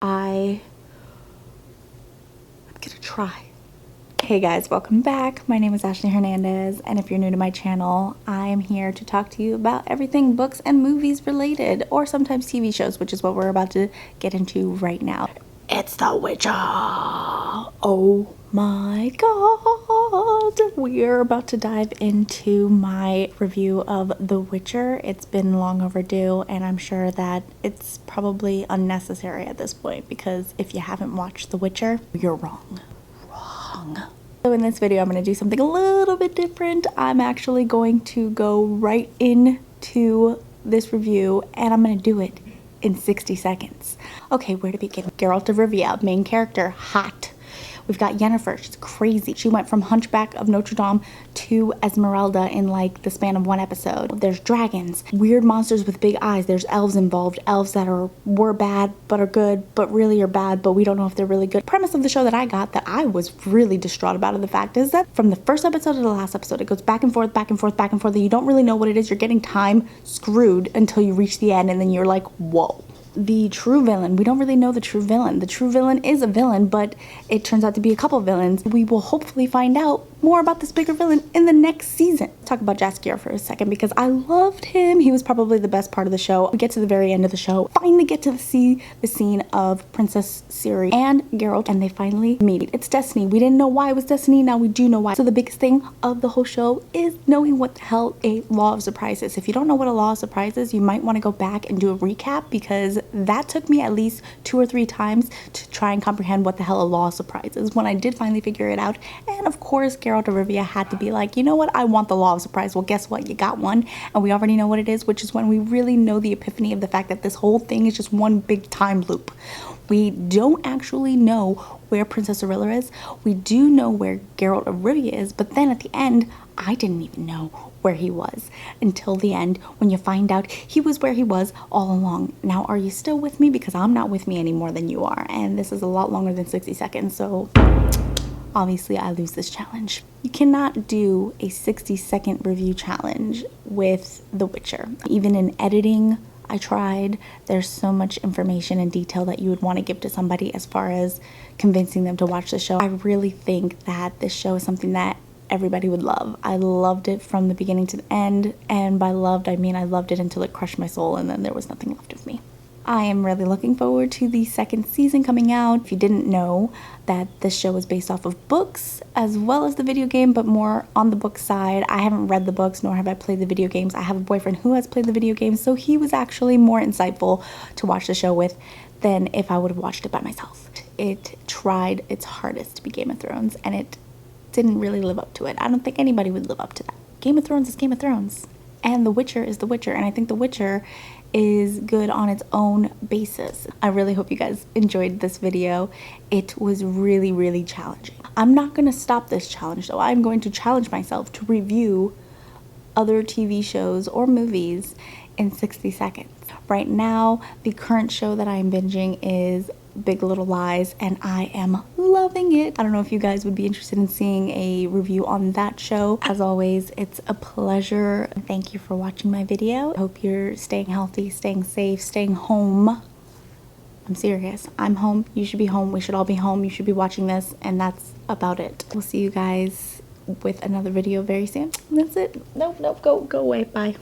I'm gonna try. Hey guys, welcome back. My name is Ashley Hernandez, and if you're new to my channel, I am here to talk to you about everything books and movies related, or sometimes TV shows, which is what we're about to get into right now. It's The Witcher. Oh my god. We're about to dive into my review of The Witcher. It's been long overdue, and I'm sure that it's probably unnecessary at this point, because if you haven't watched The Witcher, you're wrong. So in this video, I'm going to do something a little bit different. I'm actually going to go right into this review, and I'm going to do it in 60 seconds. Okay, where to begin? Geralt of Rivia, main character, hot. We've got Yennefer, she's crazy. She went from Hunchback of Notre Dame to Esmeralda in like the span of one episode. There's dragons, weird monsters with big eyes. There's elves involved, elves that were bad but are good, but really are bad, but we don't know if they're really good. Premise of the show that I got that I was really distraught about, of the fact is that from the first episode to the last episode, it goes back and forth, back and forth, back and forth, and you don't really know what it is. You're getting time screwed until you reach the end, and then you're like, whoa. The true villain, we don't really know the true villain. The true villain is a villain, but it turns out to be a couple villains. We will hopefully find out more about this bigger villain in the next season. Talk about Jaskier for a second, because I loved him. He was probably the best part of the show. We get to the very end of the show, finally get to see the scene of Princess Ciri and Geralt, and they finally meet. It's destiny. We didn't know why it was destiny, now we do know why. So the biggest thing of the whole show is knowing what the hell a law of surprise is. If you don't know what a law of surprise is, you might want to go back and do a recap, because that took me at least 2 or 3 times to try and comprehend what the hell a law of surprise is. When I did finally figure it out, and of course Geralt of Rivia had to be like, you know what, I want the law of surprise. Well, guess what, you got one, and we already know what it is, which is when we really know the epiphany of the fact that this whole thing is just one big time loop. We don't actually know where Princess Cirilla is. We do know where Geralt of Rivia is, but then at the end, I didn't even know where he was until the end, when you find out he was where he was all along. Now, are you still with me? Because I'm not with me any more than you are, and this is a lot longer than 60 seconds, so obviously I lose this challenge. You cannot do a 60-second review challenge with The Witcher. Even in editing, I tried. There's so much information and detail that you would want to give to somebody as far as convincing them to watch the show. I really think that this show is something that everybody would love. I loved it from the beginning to the end, and by loved, I mean I loved it until it crushed my soul, and then there was nothing left of me. I am really looking forward to the second season coming out. If you didn't know, that this show is based off of books as well as the video game, but more on the book side. I haven't read the books, nor have I played the video games. I have a boyfriend who has played the video games, so he was actually more insightful to watch the show with than if I would have watched it by myself. It tried its hardest to be Game of Thrones, and it didn't really live up to it. I don't think anybody would live up to that. Game of Thrones is Game of Thrones, and The Witcher is The Witcher, and I think The Witcher is good on its own basis. I really hope you guys enjoyed this video. It was really, really challenging. I'm not going to stop this challenge though. I'm going to challenge myself to review other TV shows or movies in 60 seconds. Right now, the current show that I'm binging is Big Little Lies, and I am loving it. I don't know if you guys would be interested in seeing a review on that show. As always, it's a pleasure. Thank you for watching my video. I hope you're staying healthy, staying safe, staying home. I'm serious. I'm home. You should be home. We should all be home. You should be watching this, and that's about it. We'll see you guys with another video very soon. That's it. Nope, go away. Bye.